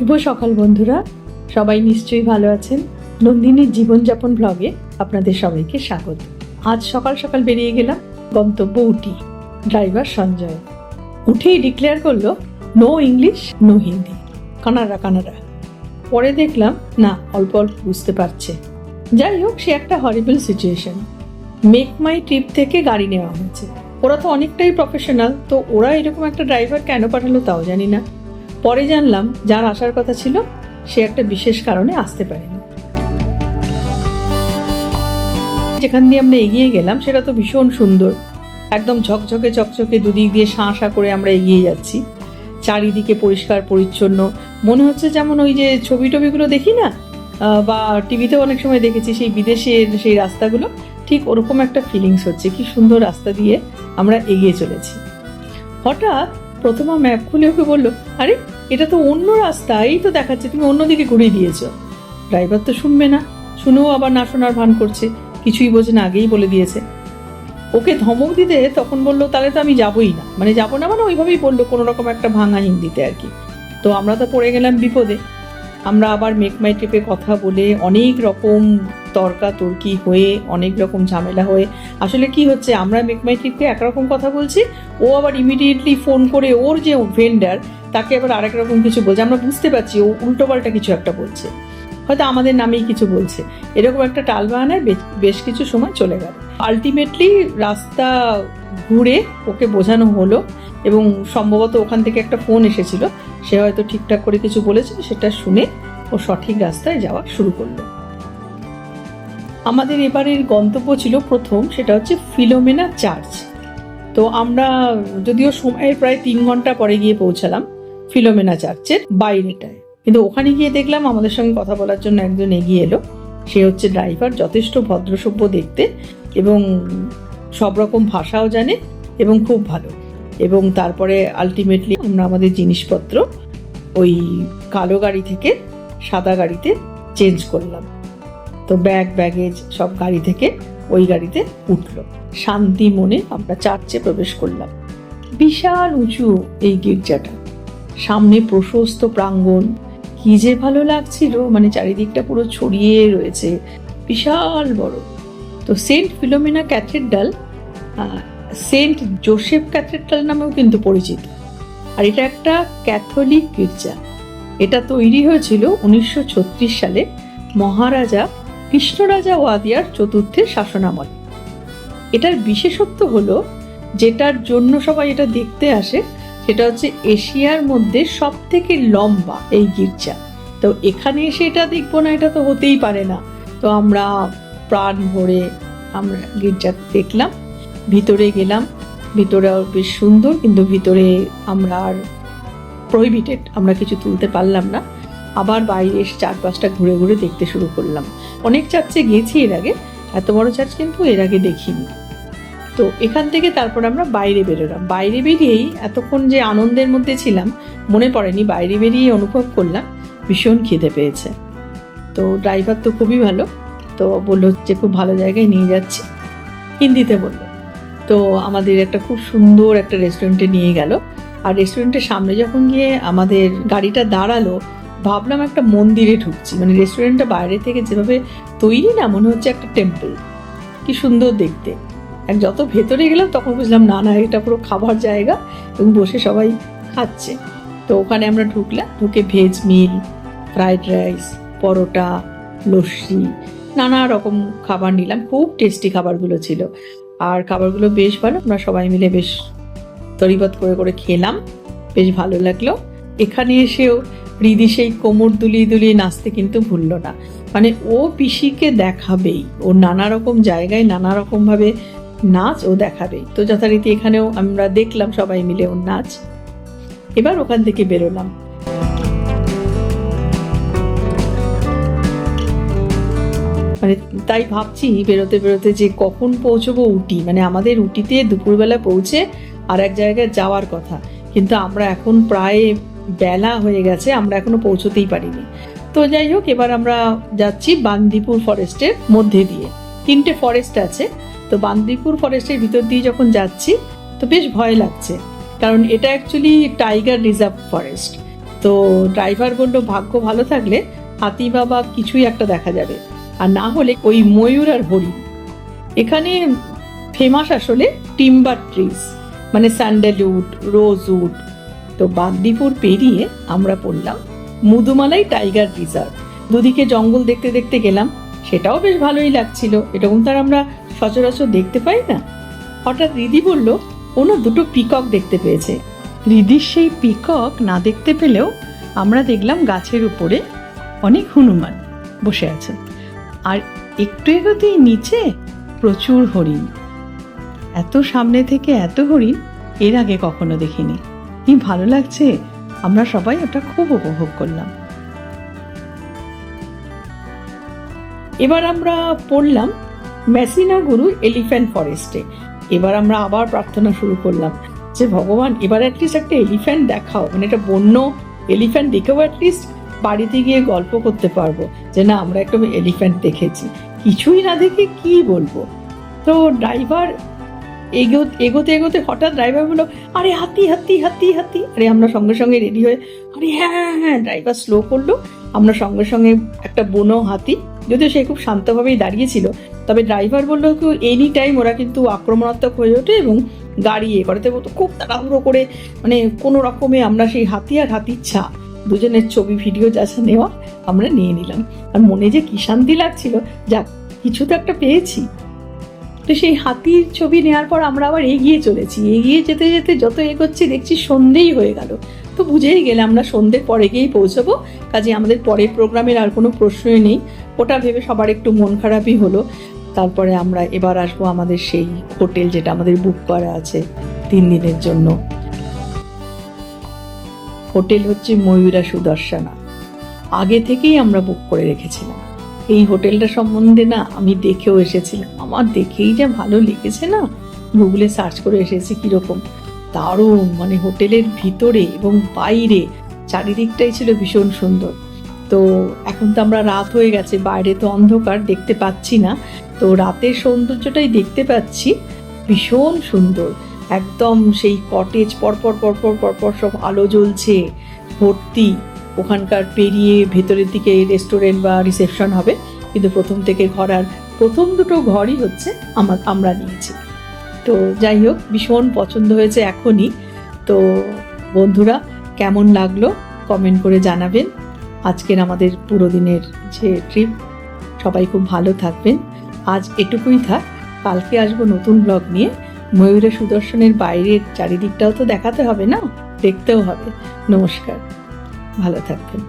শুভ সকাল বন্ধুরা, সবাই নিশ্চয়ই ভালো আছেন। নন্দিনীর জীবনযাপন ব্লগে আপনাদের সবাইকে স্বাগত। আজ সকাল সকাল বেরিয়ে গেলাম, গন্তব্য উটি। ড্রাইভার সঞ্জয় উঠেই ডিক্লেয়ার করলো no English no Hindi, Kannada. পরে দেখলাম না, অল্প অল্প বুঝতে পারছে। যাই হোক, সে একটা হরিবল সিচুয়েশন। মেক মাই ট্রিপ থেকে গাড়ি নেওয়া হয়েছে। ওরা তো অনেকটাই প্রফেশনাল, তো ওরা এরকম একটা ড্রাইভার কেন পাঠালো তাও জানি না। পরে জানলাম যার আসার কথা ছিল সে একটা বিশেষ কারণে আসতে পারেনি। যেখান দিয়ে আমরা এগিয়ে গেলাম সেটা তো ভীষণ সুন্দর, একদম ঝকঝকে চকচকে, দুদিক দিয়ে শাঁ করে আমরা এগিয়ে যাচ্ছি। চারিদিকে পরিষ্কার পরিচ্ছন্ন, মনে হচ্ছে যেমন ওই যে ছবিগুলো দেখি না, বা টিভিতে অনেক সময় দেখেছি সেই বিদেশের সেই রাস্তাগুলো, ঠিক ওরকম একটা ফিলিংস হচ্ছে। কি সুন্দর রাস্তা দিয়ে আমরা এগিয়ে চলেছি। হঠাৎ প্রথমা ম্যাপ খুলে ওকে বললো, আরে এটা তো অন্য রাস্তা, এই তো দেখাচ্ছে তুমি অন্যদিকে ঘুরিয়ে দিয়েছো। ড্রাইভার তো শুনবে না, শুনেও আবার না শোনার ভান করছে, কিছুই বোঝে না, আগেই বলে দিয়েছে। ওকে ধমক দিতে তখন বললো তাহলে তো আমি যাবোই না, মানে যাবো না, মানে ওইভাবেই বললো কোনো রকম একটা ভাঙা হিন্দিতে আর কি। তো আমরা তো পড়ে গেলাম বিপদে। আমরা আবার মেক মাই ট্রিপে কথা বলে অনেক রকম তর্কাতর্কি হয়ে, অনেক রকম ঝামেলা হয়ে, আসলে কি হচ্ছে, আমরা মেক মাই ট্রিপকে একরকম কথা বলছি, ও আবার ইমিডিয়েটলি ফোন করে ওর যে ভেন্ডার তাকে আবার আরেক রকম কিছু বলছে। আমরা বুঝতে পারছি ও উল্টোপাল্টা কিছু একটা বলছে, হয়তো আমাদের নামেই কিছু বলছে। এরকম একটা টালবাহানায় বেশ কিছু সময় চলে গেল। আলটিমেটলি রাস্তা ঘুরে ওকে বোঝানো হলো, এবং সম্ভবত ওখান থেকে একটা ফোন এসেছিল, সে হয়তো ঠিকঠাক করে কিছু বলেছিল, সেটা শুনে ও সঠিক রাস্তায় যাওয়া শুরু করলো। আমাদের এবারের গন্তব্য ছিল প্রথম, সেটা হচ্ছে ফিলোমেনা চার্চ। তো আমরা যদিও সময়ের প্রায় 3 ঘন্টা পরে গিয়ে পৌঁছালাম ফিলোমেনা চার্চের বাইরেটায়, কিন্তু ওখানে গিয়ে দেখলাম আমাদের সঙ্গে কথা বলার জন্য একজন এগিয়ে এলো। সে হচ্ছে ড্রাইভার, যথেষ্ট ভদ্রসভ্য দেখতে, এবং সব রকম ভাষাও জানে, এবং খুব ভালো। এবং তারপরে আলটিমেটলি আমরা আমাদের জিনিসপত্র ওই কালো গাড়ি থেকে সাদা গাড়িতে চেঞ্জ করলাম। তো ব্যাগেজ সব গাড়ি থেকে ওই গাড়িতে উঠলো। শান্তি মনে আমরা চার্চে প্রবেশ করলাম। বিশাল উঁচু এই গির্জাটা, সামনে প্রশস্ত প্রাঙ্গণ, কি যে ভালো লাগছিল, মানে চারিদিকটা পুরো ছড়িয়ে রয়েছে, বিশাল বড়। তো Saint Philomena cathedral Saint Joseph cathedral নামেও কিন্তু পরিচিত। আর এটা একটা ক্যাথলিক গির্জা। এটা তৈরি হয়েছিল 1936 সালে মহারাজা কৃষ্ণরাজা ওয়াদিয়ার চতুর্থের শাসনামলে। এটার বিশেষত্ব হলো, যেটার জন্য সবাই এটা দেখতে আসে, সেটা হচ্ছে এশিয়ার মধ্যে সব থেকে লম্বা এই গির্জা। তো এখানে এসে এটা দেখবো না, এটা তো হতেই পারে না। তো আমরা প্রাণ ভরে আমরা গির্জা দেখলাম, ভিতরে গেলাম। ভিতরে বেশ সুন্দর, কিন্তু ভিতরে আমরা আর প্রহিবিটেড, আমরা কিছু তুলতে পারলাম না। আবার বাইরে এসে 4-5টা ঘুরে ঘুরে দেখতে শুরু করলাম। অনেক চার্চে গেছি এর আগে, এত বড় চার্চ কিন্তু এর আগে দেখিনি। তো এখান থেকে তারপর আমরা বাইরে বেরোলাম। বাইরে বেরিয়েই এতক্ষণ যে আনন্দের মধ্যে ছিলাম মনে পড়েনি, বাইরে বেরিয়ে অনুভব করলাম ভীষণ খিদে পেয়েছে। তো ড্রাইভার তো খুবই ভালো, তো বললো যে খুব ভালো জায়গায় নিয়ে যাচ্ছি, হিন্দিতে বললো। তো আমাদের একটা খুব সুন্দর একটা রেস্টুরেন্টে নিয়ে গেল। আর রেস্টুরেন্টের সামনে যখন গিয়ে আমাদের গাড়িটা দাঁড়ালো, ভাবলাম একটা মন্দিরে ঢুকছি। মানে রেস্টুরেন্টটা বাইরে থেকে যেভাবে তৈরি না, মনে হচ্ছে একটা টেম্পল, কি সুন্দর দেখতে। আর যত ভেতরে গেলাম তখন বুঝলাম না, এটা পুরো খাবার জায়গা, এবং বসে সবাই খাচ্ছে। তো ওখানে আমরা ঢুকলাম, ঢুকে ভেজ মিল, ফ্রাইড রাইস, পরোটা, লস্যি, নানা রকম খাবার নিলাম। খুব টেস্টি খাবারগুলো ছিল, আর খাবারগুলো বেশ ভালো। আমরা সবাই মিলে বেশ তরিবত করে খেলাম, বেশ ভালো লাগলো। এখানে এসেও হৃদি সেই কোমর দুলিয়ে নাচতে কিন্তু ভুললো না। মানে ও পিসিকে দেখাবেই, ও নানা রকম জায়গায় নানা রকম ভাবে নাচ ও দেখাবেই। তো যথারীতি এখানেও আমরা দেখলাম সবাই মিলে ওর নাচ। এবার ওখান থেকে বেরোলাম। মানে তাই ভাবছি বেরোতে যে কখন পৌঁছবো উটি। মানে আমাদের উটিতে দুপুরবেলা পৌঁছে আর এক জায়গায় যাওয়ার কথা, কিন্তু আমরা এখন প্রায় বেলা হয়ে গেছে, আমরা এখনো পৌঁছতেই পারিনি। তো যাই হোক, এবার আমরা যাচ্ছি বান্দিপুর ফরেস্টের মধ্যে দিয়ে। 3টে ফরেস্ট আছে, তো বান্দিপুর ফরেস্টের ভিতর দিয়ে যখন যাচ্ছি তো বেশ ভয় লাগছে, কারণ এটা অ্যাকচুয়ালি টাইগার রিজার্ভ ফরেস্ট। তো ড্রাইভার বলল ভাগ্য ভালো থাকলে হাতি বা কিছুই একটা দেখা যাবে, আর না হলে ওই ময়ূর আর হরিণ। এখানে ফেমাস আসলে টিম্বার ট্রিজ, মানে স্যান্ডেলউড, রোজউড। তো বাগদিপুর পেরিয়ে আমরা পড়লাম মুদুমালাই টাইগার রিজার্ভ। দুদিকে জঙ্গল দেখতে দেখতে গেলাম, সেটাও বেশ ভালোই লাগছিল, এরকম তার আমরা সচরাচর দেখতে পাই না। হঠাৎ রিদি বলল ওনা দুটো পিকক দেখতে পেয়েছে। রিদির সেই পিকক না দেখতে পেলেও আমরা দেখলাম গাছের উপরে অনেক হনুমান বসে আছে, আর একটু এগোতেই নিচে প্রচুর হরিণ। এত সামনে থেকে এত হরিণ এর আগে কখনো দেখিনি। কি ভালো লাগছে, আমরা সবাই ওটা খুব উপভোগ করলাম। এবার আমরা পড়লাম মেসিনাগুরু এলিফ্যান্ট ফরেস্টে। এবার আমরা আবার প্রার্থনা শুরু করলাম যে ভগবান এবার অ্যাটলিস্ট একটা এলিফ্যান্ট দেখাও, মানে একটা বন্য এলিফ্যান্ট দেখেও অ্যাটলিস্ট বাড়িতে গিয়ে গল্প করতে পারবো যে না আমরা একটা এলিফ্যান্ট দেখেছি। কিছুই না দেখে কি বলবো। তো ড্রাইভার এগোতে এগোতে হঠাৎ ড্রাইভার বললো আরে হাতি হাতি হাতি হাতি। আরে আমরা সঙ্গে সঙ্গে রেডি হয়ে আরে হ্যাঁ হ্যাঁ হ্যাঁ, ড্রাইভার স্লো করলো। আমরা সঙ্গে সঙ্গে একটা বুনো হাতি, যদিও সে খুব শান্তভাবেই দাঁড়িয়েছিল, তবে ড্রাইভার বললো এনি টাইম ওরা কিন্তু আক্রমণাত্মক হয়ে ওঠে এবং গাড়ি করাতে খুব তাড়াহুড়ো করে, মানে কোনো রকমে আমরা সেই হাতি আর হাতির ছা দুজনের ছবি ভিডিও যা নেওয়া আমরা নিয়ে নিলাম। আর মনে যে কি শান্তি লাগছিল, যাক কিছু তো একটা পেয়েছি। তো সেই হাতির ছবি নেওয়ার পর আমরা আবার এগিয়ে চলেছি। এগিয়ে যেতে যেতে যত এগোচ্ছি দেখছি সন্ধেই হয়ে গেল। তো বুঝেই গেলে আমরা সন্ধ্যের পরে গিয়েই পৌঁছবো, কাজে আমাদের পরের প্রোগ্রামের আর কোনো প্রশ্নই নেই। ওটা ভেবে সবার একটু মন খারাপই হলো। তারপরে আমরা এবার আসবো আমাদের সেই হোটেল যেটা আমাদের বুক করা আছে 3 দিনের জন্য। হোটেল হচ্ছে ময়ূরা সুদর্শনা, আগে থেকেই আমরা বুক করে রেখেছিলাম। এই হোটেলটা সম্বন্ধে না আমি দেখেও এসেছিলাম, আমার দেখেই যা ভালো লেগেছে না, গুগলে সার্চ করে এসেছি কিরকম দারুণ, মানে হোটেলের ভিতরে এবং বাইরে চারিদিকটাই ছিল ভীষণ সুন্দর। তো এখন তো আমরা রাত হয়ে গেছে, বাইরে তো অন্ধকার দেখতে পাচ্ছি না, তো রাতের সৌন্দর্যটাই দেখতে পাচ্ছি, ভীষণ সুন্দর। একদম সেই কটেজ পরপর পরপর পরপর সব আলো জ্বলছে ভর্তি। ওখানকার পেরিয়ে ভেতরের দিকে রেস্টুরেন্ট বা রিসেপশন হবে, কিন্তু প্রথম থেকে ঘর প্রথম দুটো ঘরই হচ্ছে আমরা নিয়েছি। তো যাই হোক, ভীষণ পছন্দ হয়েছে এখনই। তো বন্ধুরা কেমন লাগলো কমেন্ট করে জানাবেন। আজকের আমাদের পুরো দিনের যে ট্রিপ, সবাই খুব ভালো থাকবেন। আজ এটুকুই থাক, কালকে আসবো নতুন ব্লগ নিয়ে। ময়ূরা সুদর্শনের বাইরের চারিদিকটাও তো দেখাতে হবে না, দেখতেও হবে। নমস্কার, ভালো থাকবেন।